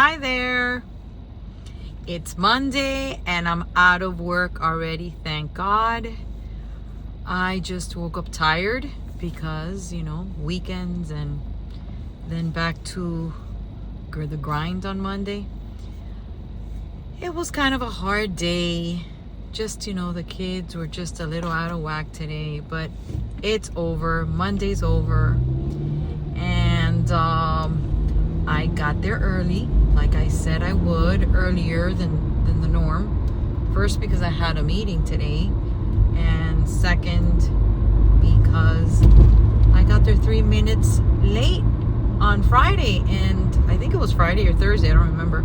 Hi there. It's Monday and I'm out of work already, thank God. I just woke up tired because, weekends and then back to the grind on Monday. It was kind of a hard day. Just, the kids were just a little out of whack today, but it's over. Monday's over. And I got there early, like I said I would, earlier than the norm. First, because I had a meeting today, and second, because I got there 3 minutes late on Friday, and I think it was Friday or Thursday, I don't remember.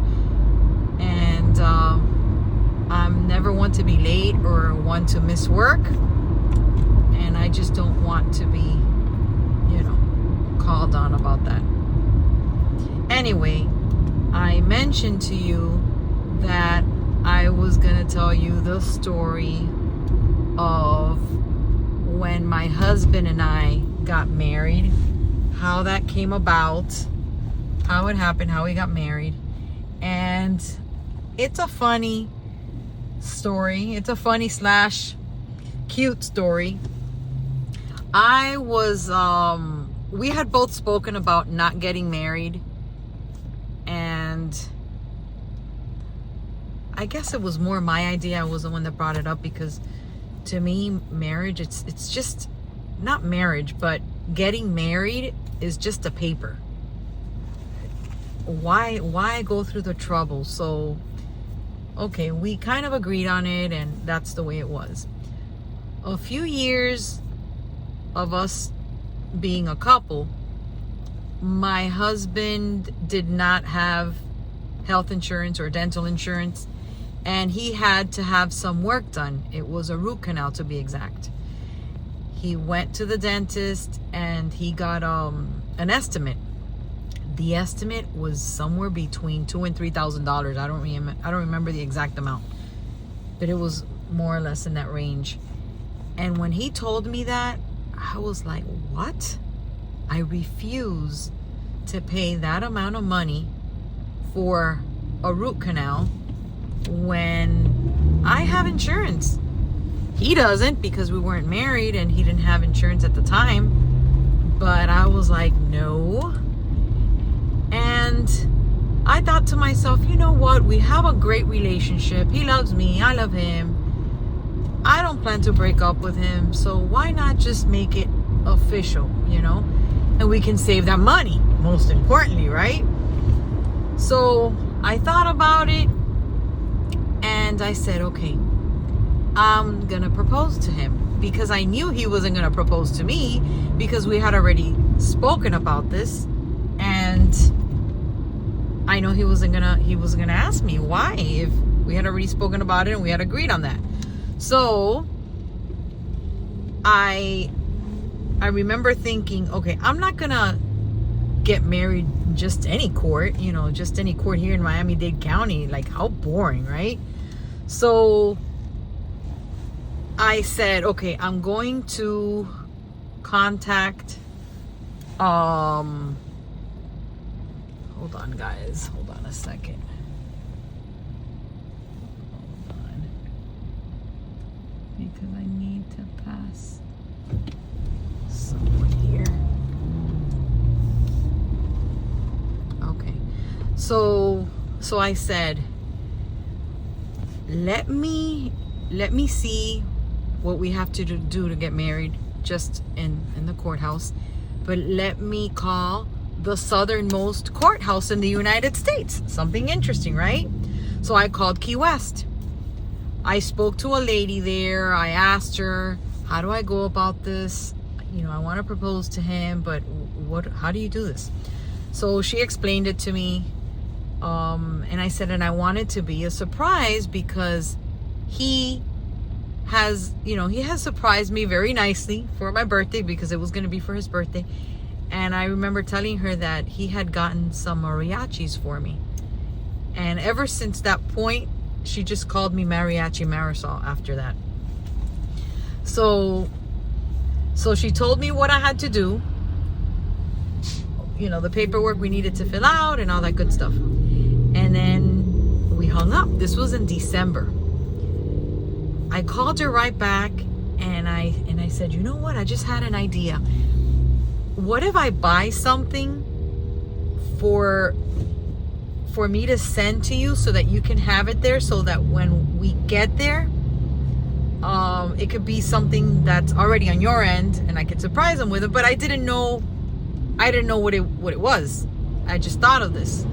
And I'm never one to be late or one to miss work, and I just don't want to be, called on about that. Anyway, I mentioned to you that I was gonna tell you the story of when my husband and I got married, how that came about, how it happened, how we got married. And it's a funny story. It's a funny / cute story. I was we had both spoken about not getting married, and I guess it was more my idea. I was the one that brought it up because to me, marriage, it's just not marriage, but getting married is just a paper. Why go through the trouble? So okay, we kind of agreed on it, and that's the way it was. A few years of us being a couple, my husband did not have health insurance or dental insurance, and he had to have some work done. It was a root canal, to be exact. He went to the dentist and he got an estimate. The estimate was somewhere between $2,000 and $3,000. I don't remember the exact amount, but it was more or less in that range. And when he told me that, I was like, what? I refuse to pay that amount of money for a root canal when I have insurance. He doesn't, because we weren't married and he didn't have insurance at the time. But I was like, no. And I thought to myself, you know what? We have a great relationship. He loves me. I love him. I don't plan to break up with him. So why not just make it official, And we can save that money, most importantly, right? So I thought about it and I said, okay, I'm going to propose to him, because I knew he wasn't going to propose to me because we had already spoken about this. And I know he wasn't gonna ask me why, if we had already spoken about it and we had agreed on that. So I remember thinking, okay, I'm not gonna get married just any court, just any court here in Miami-Dade County. Like, how boring, right? So I said, okay, I'm going to contact hold on, guys. Hold on a second. Hold on. Because I need to pass someone here. Okay. So I said, let me see what we have to do to get married just in the courthouse. But let me call the southernmost courthouse in the United States. Something interesting, right? So I called Key West. I spoke to a lady there. I asked her, how do I go about this? I want to propose to him, but how do you do this? So she explained it to me. And I said, and I want it to be a surprise, because he has surprised me very nicely for my birthday, because it was going to be for his birthday. And I remember telling her that he had gotten some mariachis for me. And ever since that point, she just called me Mariachi Marisol after that. So she told me what I had to do. The paperwork we needed to fill out and all that good stuff. And then we hung up. This was in December. I called her right back, and I said, you know what? I just had an idea. What if I buy something for me to send to you so that you can have it there, so that when we get there, it could be something that's already on your end and I could surprise them with it. But I didn't know what it was. I just thought of this.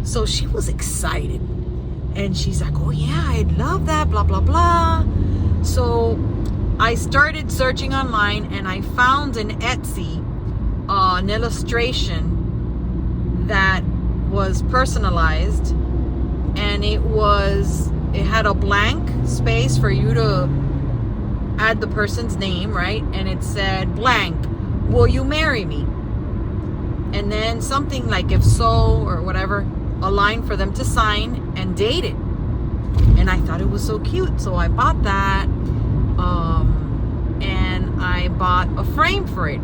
So she was excited, and she's like, oh yeah, I'd love that, blah blah blah. So I started searching online, and I found an Etsy an illustration that was personalized, and it had a blank space for you to add the person's name, right? And it said blank, will you marry me? And then something like if so, or whatever, a line for them to sign and date it. And I thought it was so cute, so I bought that, and I bought a frame for it,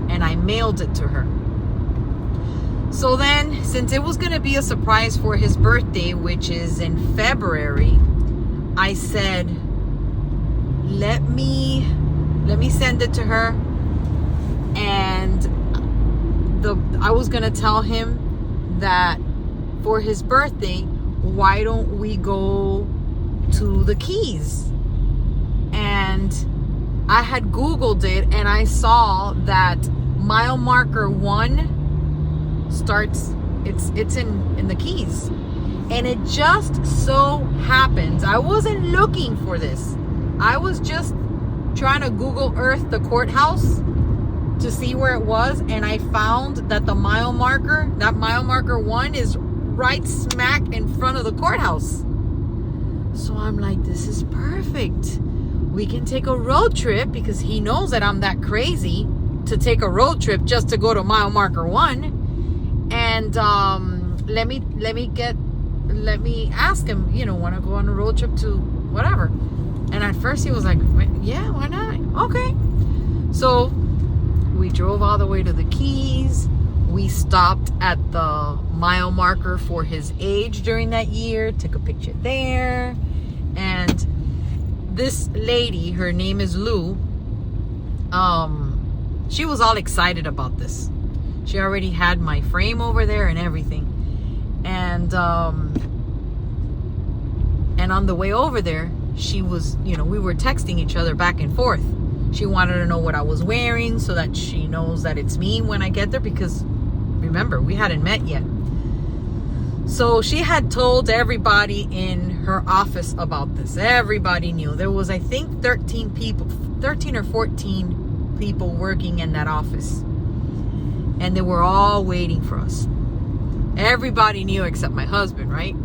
and I mailed it to her. So then, since it was going to be a surprise for his birthday, which is in February, I said, let me send it to her. And I was going to tell him that for his birthday, why don't we go to the Keys? And I had Googled it, and I saw that mile marker 1 starts, it's in the Keys. And it just so happens, I wasn't looking for this, I was just trying to Google Earth the courthouse to see where it was, and I found that that mile marker 1 is right smack in front of the courthouse. So I'm like, this is perfect. We can take a road trip, because he knows that I'm that crazy to take a road trip just to go to mile marker 1. And let me ask him, want to go on a road trip to whatever. And at first he was like, yeah, why not? Okay. So we drove all the way to the Keys. We stopped at the mile marker for his age during that year, took a picture there. And this lady, her name is Lou, she was all excited about this. She already had my frame over there and everything. And on the way over there, she was, we were texting each other back and forth. She wanted to know what I was wearing so that she knows that it's me when I get there, because remember, we hadn't met yet. So she had told everybody in her office about this. Everybody knew. There was, I think, 13 or 14 people working in that office. And they were all waiting for us. Everybody knew except my husband, right?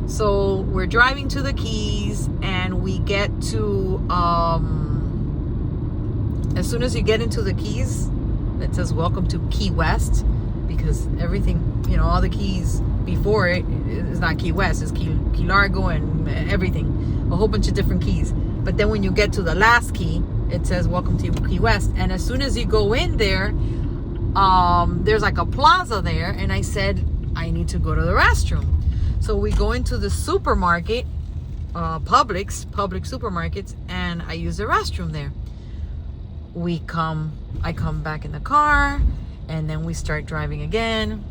So we're driving to the Keys, and we get to, as soon as you get into the Keys, it says welcome to Key West, because everything, all the keys before it is not Key West, it's Key Largo and everything, a whole bunch of different keys. But then when you get to the last key, it says welcome to Key West. And as soon as you go in there, there's like a plaza there, and I said I need to go to the restroom. So we go into the supermarket, public supermarkets, and I use the restroom there. I come back in the car, and then we start driving again.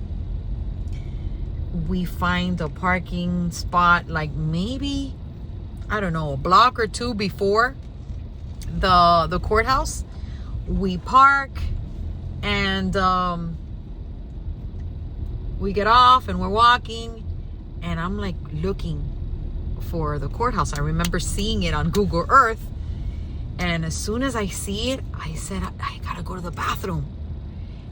We find a parking spot, like maybe, I don't know, a block or two before the courthouse. We park, and we get off, and we're walking, and I'm like looking for the courthouse. I remember seeing it on Google Earth, and as soon as I see it, I said, I gotta go to the bathroom.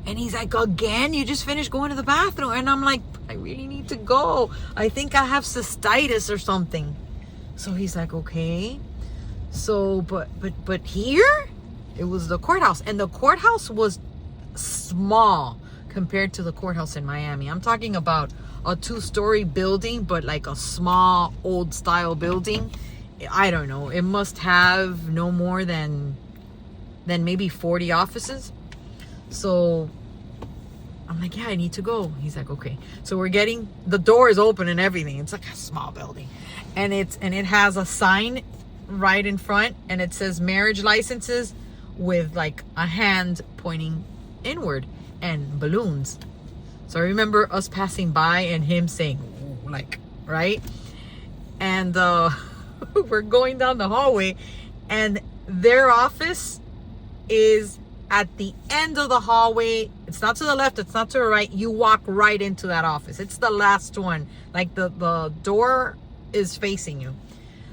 And he's like, again? You just finished going to the bathroom? And I'm like, I really need to go. I think I have cystitis or something. So he's like, okay. So, but here, it was the courthouse. And the courthouse was small compared to the courthouse in Miami. I'm talking about a 2-story building, but like a small old style building. I don't know. It must have no more than maybe 40 offices. So I'm like, yeah, I need to go. He's like, okay. So we're getting, the door is open and everything. It's like a small building. And it has a sign right in front, and it says marriage licenses with like a hand pointing inward and balloons. So I remember us passing by and him saying, ooh, like, right? And we're going down the hallway, and their office is at the end of the hallway. It's not to the left, it's not to the right. You walk right into that office. It's the last one. Like the door is facing you.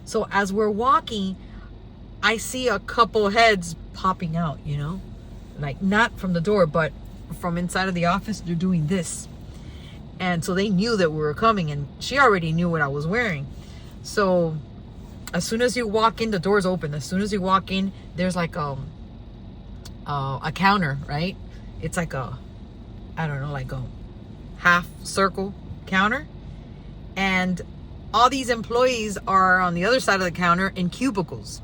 So as we're walking, I see a couple heads popping out, you know, like not from the door, but from inside of the office. They're doing this. And so they knew that we were coming, and she already knew what I was wearing. So as soon as you walk in, the door's open. As soon as you walk in, there's like a counter, right? It's like a, I don't know, like a half circle counter. And all these employees are on the other side of the counter in cubicles.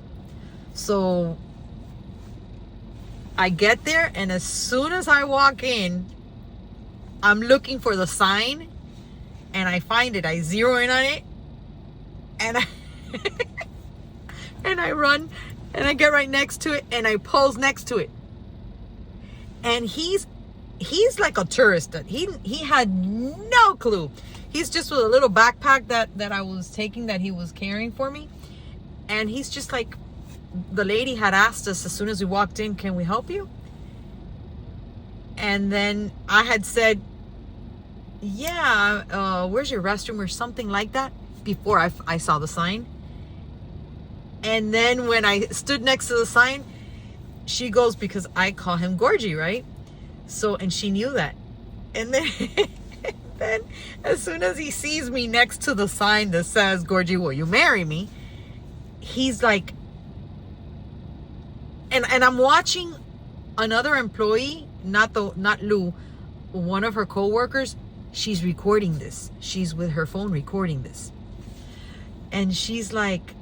So I get there, and as soon as I walk in, I'm looking for the sign, and I find it. I zero in on it, and and I run, and I get right next to it, and I pose next to it. And he's like a tourist. He had no clue. He's just with a little backpack that I was taking, that he was carrying for me. And he's just like, the lady had asked us as soon as we walked in, can we help you? And then I had said, yeah, where's your restroom or something like that, before I saw the sign. And then when I stood next to the sign, she goes, because I call him Gorgie, right? So, and she knew that. And then, then as soon as he sees me next to the sign that says, Gorgie, will you marry me? He's like, and I'm watching another employee, not Lou, one of her co-workers. She's recording this. She's with her phone recording this. And she's like,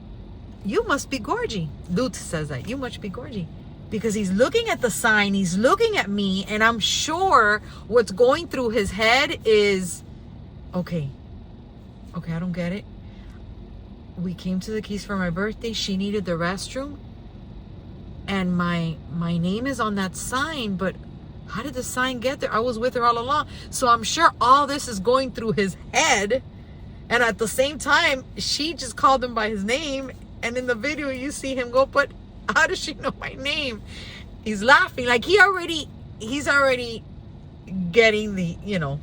you must be Gorgie. Lou says that, you must be Gorgie. Because he's looking at the sign, he's looking at me, and I'm sure what's going through his head is, okay, I don't get it. We came to the Keys for my birthday. She needed the restroom. And my name is on that sign, but how did the sign get there? I was with her all along. So I'm sure all this is going through his head. And at the same time, she just called him by his name. And in the video, you see him go, but how does she know my name? He's laughing. Like he's already getting the, you know,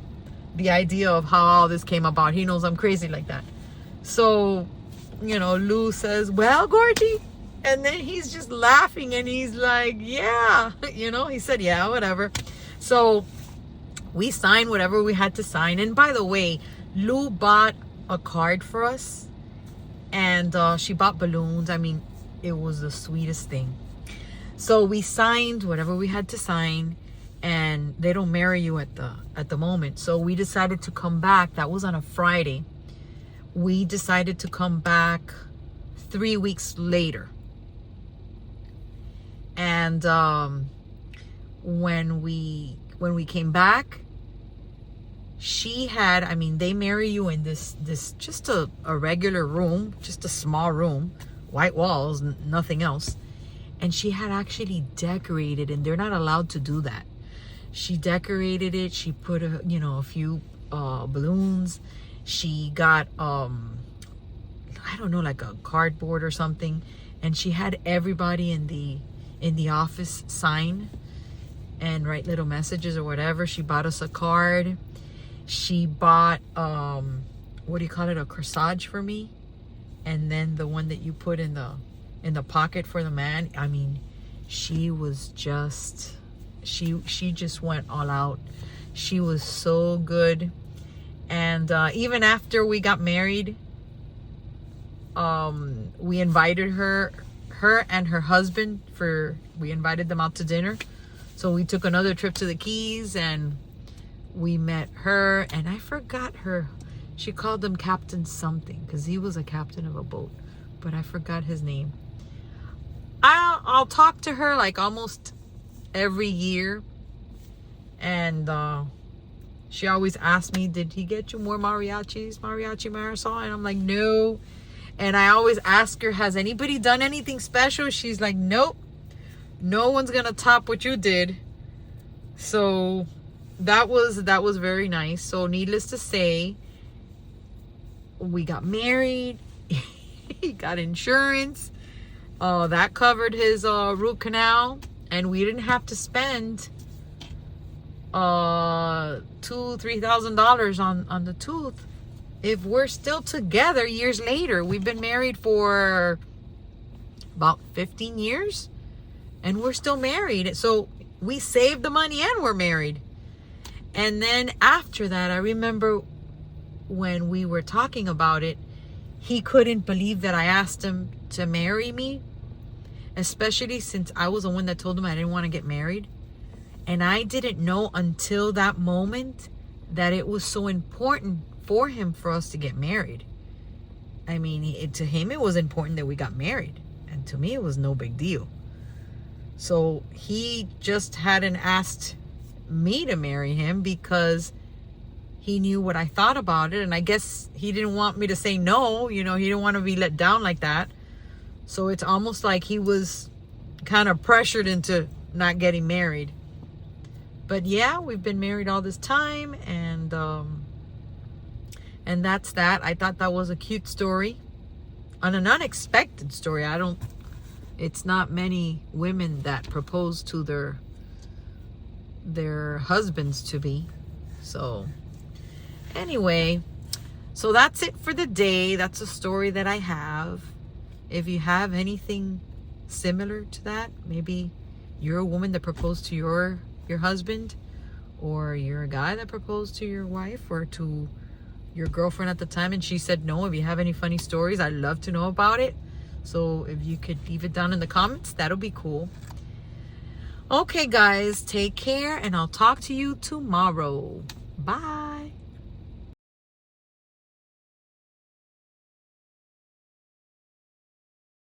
the idea of how all this came about. He knows I'm crazy like that. So, you know, Lou says, well, Gorgie. And then he's just laughing, and he's like, yeah, you know, he said, yeah, whatever. So we signed whatever we had to sign. And by the way, Lou bought a card for us, and she bought balloons. I mean, it was the sweetest thing. So we signed whatever we had to sign, and they don't marry you at the moment. So we decided to come back. That was on a Friday. We decided to come back 3 weeks later. And when we came back, she had, I mean, they marry you in this just a regular room, just a small room, white walls, nothing else. And she had actually decorated, and they're not allowed to do that. She decorated it. She put a few balloons. She got I don't know, like a cardboard or something, and she had everybody in the office sign and write little messages or whatever. She bought us a card. She bought what do you call it, a corsage for me, and then the one that you put in the pocket for the man. I mean, she was just, she just went all out. She was so good. And even after we got married, we invited her and her husband, we invited them out to dinner. So we took another trip to the Keys, and we met her, and I forgot her. She called him Captain something, because he was a captain of a boat, but I forgot his name. I'll talk to her like almost every year, and She always asks me, did he get you more mariachi Marisol? And I'm like, no. And I always ask her, has anybody done anything special? She's like, nope. No one's going to top what you did. So that was very nice. So needless to say, we got married. He got insurance. That covered his root canal. And we didn't have to spend $2,000-$3,000 on the tooth. If we're still together years later, we've been married for about 15 years and we're still married. So we saved the money and we're married. And then after that, I remember when we were talking about it, he couldn't believe that I asked him to marry me, especially since I was the one that told him I didn't want to get married. And I didn't know until that moment that it was so important for him for us to get married. I mean, to him it was important that we got married, and to me it was no big deal. So he just hadn't asked me to marry him because he knew what I thought about it, and I guess he didn't want me to say no. He didn't want to be let down like that. So it's almost like he was kind of pressured into not getting married. But yeah, we've been married all this time, and that's that. I thought that was a cute story, and an unexpected story. It's not many women that propose to their husbands to be. So anyway, so that's it for the day. That's a story that I have. If you have anything similar to that, maybe you're a woman that proposed to your husband, or you're a guy that proposed to your wife or to your girlfriend at the time and she said no. If you have any funny stories, I'd love to know about it. So if you could leave it down in the comments, that'll be cool. Okay guys, take care, and I'll talk to you tomorrow. Bye.